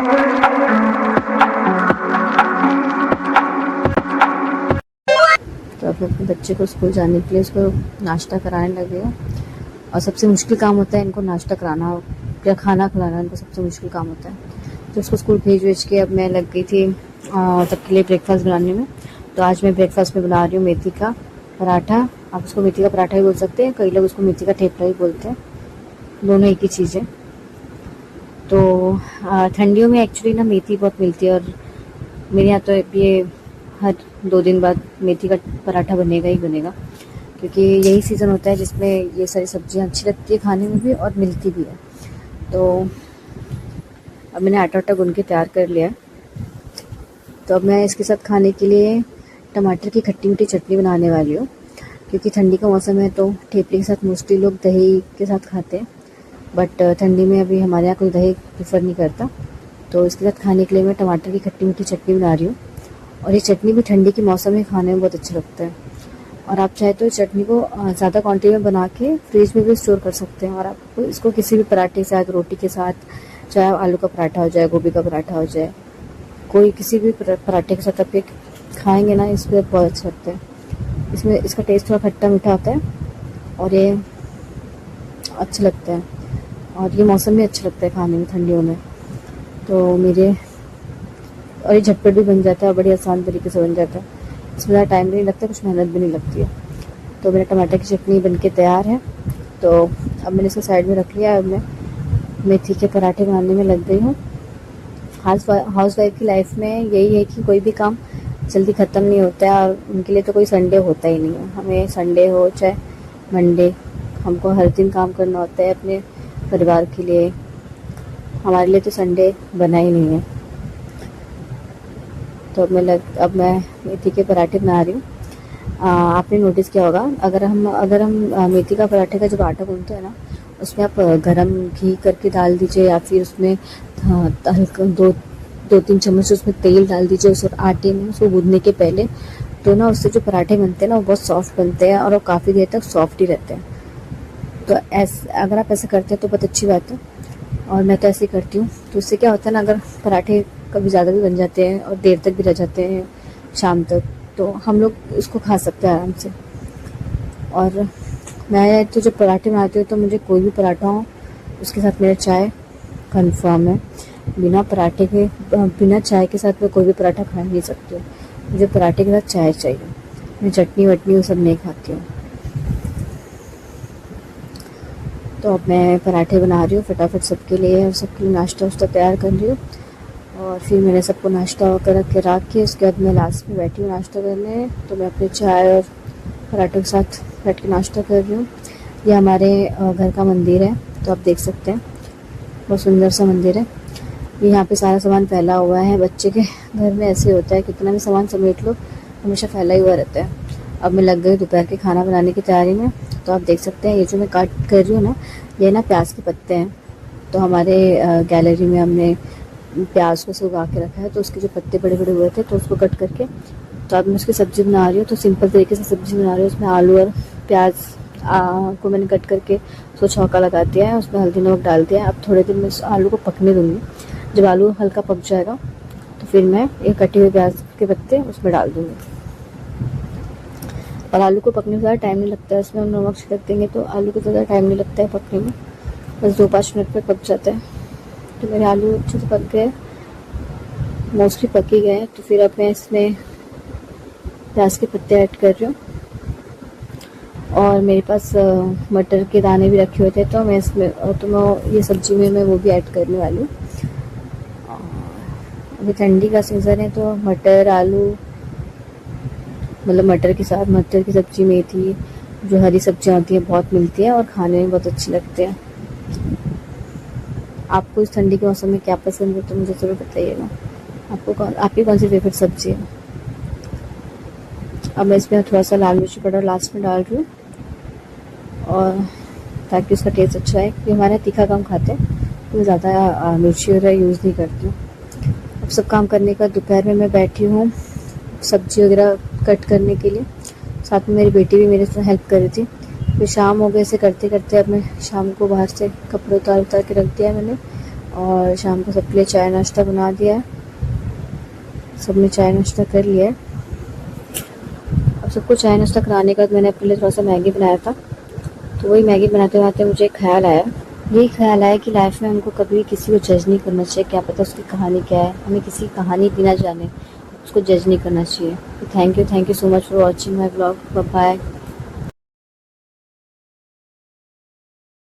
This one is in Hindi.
तो अब अपने बच्चे को स्कूल जाने के लिए उसको नाश्ता कराने लगे हैं। और सबसे मुश्किल काम होता है इनको नाश्ता कराना या खाना खिलाना, इनको सबसे मुश्किल काम होता है। तो उसको स्कूल भेज के अब मैं लग गई थी सबके लिए ब्रेकफास्ट बनाने में। तो आज मैं ब्रेकफास्ट में बना रही हूँ मेथी का पराठा। आप उसको मेथी का पराठा भी बोल सकते हैं, कई लोग उसको मेथी का ठेपला भी बोलते हैं, दोनों एक ही चीज़ है। तो ठंडियों में एक्चुअली ना मेथी बहुत मिलती है, और मेरे यहाँ तो ये हर 2 दिन बाद मेथी का पराठा बनेगा ही बनेगा, क्योंकि यही सीज़न होता है जिसमें ये सारी सब्जियां अच्छी लगती है खाने में भी और मिलती भी है। तो अब मैंने आटा गूंद के तैयार कर लिया है। तो अब मैं इसके साथ खाने के लिए टमाटर की खट्टी मीठी चटनी बनाने वाली हूँ, क्योंकि ठंडी का मौसम है तो ठेपले के साथ मोस्टली लोग दही के साथ खाते हैं, बट ठंडी में अभी हमारे यहाँ कोई दही प्रेफर नहीं करता। तो इसके साथ खाने के लिए मैं टमाटर की खट्टी मीठी चटनी बना रही हूँ, और ये चटनी भी ठंडी के मौसम में खाने में बहुत अच्छा लगता है। और आप चाहे तो चटनी को ज़्यादा क्वांटिटी में बना के फ्रिज में भी स्टोर कर सकते हैं, और आप इसको किसी भी पराठे के साथ, रोटी के साथ, चाहे आलू का पराठा हो जाए, गोभी का पराठा हो जाए, कोई किसी भी पराठे के साथ आप ये खाएंगे ना, इस पर बहुत अच्छा लगता है। इसमें इसका टेस्ट थोड़ा खट्टा मीठा होता है और ये अच्छा लगता है, और ये मौसम में अच्छा लगता है खाने में ठंडियों में। तो और ये झटपट भी बन जाता है, बड़ी आसान तरीके से बन जाता है, इसमें ज़्यादा टाइम भी नहीं लगता, कुछ मेहनत भी नहीं लगती है। तो मेरा टमाटर की चटनी बनके तैयार है। तो अब मैंने इसको साइड में रख लिया। अब मैं मेथी के पराठे बनाने में लग गई हूँ। हाउस वाइफ की लाइफ में यही है कि कोई भी काम जल्दी ख़त्म नहीं होता है, और उनके लिए तो कोई संडे होता ही नहीं है। हमें संडे हो चाहे मंडे, हमको हर दिन काम करना होता है अपने परिवार के लिए। हमारे लिए तो संडे बना ही नहीं है। तो अब मैं मेथी के पराठे बना रही हूँ। आपने नोटिस किया होगा, अगर हम मेथी का पराठे का जब आटा गूंथते हैं ना, उसमें आप गरम घी करके डाल दीजिए, या फिर उसमें हल्का 2-3 चम्मच उसमें तेल डाल दीजिए उस आटे में, उसको गूंथने के पहले। तो ना उससे जो पराठे बनते हैं ना, वो बहुत सॉफ्ट बनते हैं, और वो काफ़ी देर तक सॉफ्ट ही रहते हैं। तो अगर आप ऐसा करते हैं तो बहुत अच्छी बात है, और मैं तो ऐसे ही करती हूँ। तो उससे क्या होता है ना, अगर पराठे कभी ज़्यादा भी बन जाते हैं और देर तक भी रह जाते हैं शाम तक, तो हम लोग इसको खा सकते हैं आराम से। और मैं तो जब पराठे बनाती हूँ तो मुझे कोई भी पराठा हो, उसके साथ मेरा चाय कंफर्म है। बिना चाय के साथ मैं कोई भी पराठा खा नहीं सकती हूँ। मुझे पराठे के साथ चाय चाहिए। मैं चटनी वटनी वो सब नहीं खाती हूँ। तो अब मैं पराठे बना रही हूँ फटाफट सबके लिए, और सबके लिए नाश्ता वाश्ता तैयार कर रही हूँ। और फिर मैंने सबको नाश्ता कर के रख के, उसके बाद मैं लास्ट में बैठी हूँ नाश्ता करने। तो मैं अपने चाय और पराठों के साथ बैठ के नाश्ता कर रही हूँ। ये हमारे घर का मंदिर है, तो आप देख सकते हैं, बहुत सुंदर सा मंदिर है। यहाँ पे सारा सामान फैला हुआ है। बच्चे के घर में ऐसे होता है, कितना भी सामान समेट लो, हमेशा फैला ही हुआ रहता है। अब मैं लग गई दोपहर के खाना बनाने की तैयारी में। तो आप देख सकते हैं, ये जो मैं काट कर रही हूँ ना, ये ना प्याज के पत्ते हैं। तो हमारे गैलरी में हमने प्याज को उगा के रखा है, तो उसके जो पत्ते बड़े बड़े हुए थे, तो उसको कट करके तो अब मैं उसकी सब्ज़ी बना रही हूँ। तो सिंपल तरीके से सब्ज़ी बना रही हूँ। उसमें आलू और प्याज को मैंने कट करके उसको छौंका लगा दिया है, उसमें हल्दी नमक डाल दिया है। अब थोड़े देर में उस आलू को पकने दूँगी। जब आलू हल्का पक जाएगा तो फिर मैं ये कटे हुए प्याज के पत्ते उसमें डाल दूँगी। और आलू को पकने में ज़्यादा टाइम नहीं लगता है, उसमें हम नमक छिड़क देंगे तो आलू को ज़्यादा टाइम नहीं लगता है पकने में, बस 2-5 मिनट में पक जाता है। तो मेरे आलू अच्छे से पक गए, मोस्टली पक ही गए। तो फिर अब मैं इसमें प्याज के पत्ते ऐड कर रही हूँ, और मेरे पास मटर के दाने भी रखे हुए थे, तो मैं ये सब्ज़ी में मैं वो भी ऐड करने वाली हूँ। अभी ठंडी का सीज़न है, तो मटर आलू, मतलब मटर के साथ मटर की सब्ज़ी, मेथी, जो हरी सब्जियाँ होती हैं बहुत मिलती हैं और खाने में बहुत अच्छी लगती हैं। आपको इस ठंडी के मौसम में क्या पसंद है तो मुझे ज़रूर बताइएगा। आपकी कौन सी फेवरेट सब्ज़ी है? अब मैं इसमें थोड़ा सा लाल मिर्ची पाउडर लास्ट में डाल रही हूँ, और ताकि उसका टेस्ट अच्छा है, क्योंकि हमारे तीखा कम खाते हैं, तो मैं ज़्यादा मिर्ची वगैरह यूज़ नहीं करती हूँ। अब सब काम करने का दोपहर में मैं बैठी हूँ सब्ज़ी वगैरह कट करने के लिए। साथ में मेरी बेटी भी मेरे साथ हेल्प कर रही थी। फिर शाम हो गए, इसे करते करते अब मैं शाम को बाहर से कपड़े उतार के रख दिया मैंने, और शाम को सबके लिए चाय नाश्ता बना दिया है, सबने चाय नाश्ता कर लिया है। अब सबको चाय नाश्ता कराने के बाद मैंने अपने लिए थोड़ा सा मैगी बनाया था, तो वही मैगी बनाते बनाते मुझे यही ख्याल आया कि लाइफ में हमको कभी किसी को जज नहीं करना चाहिए। क्या पता उसकी कहानी क्या है, हमें किसी की कहानी बिना जाने उसको जज नहीं करना चाहिए। तो thank you so much for watching my blog. Bye bye.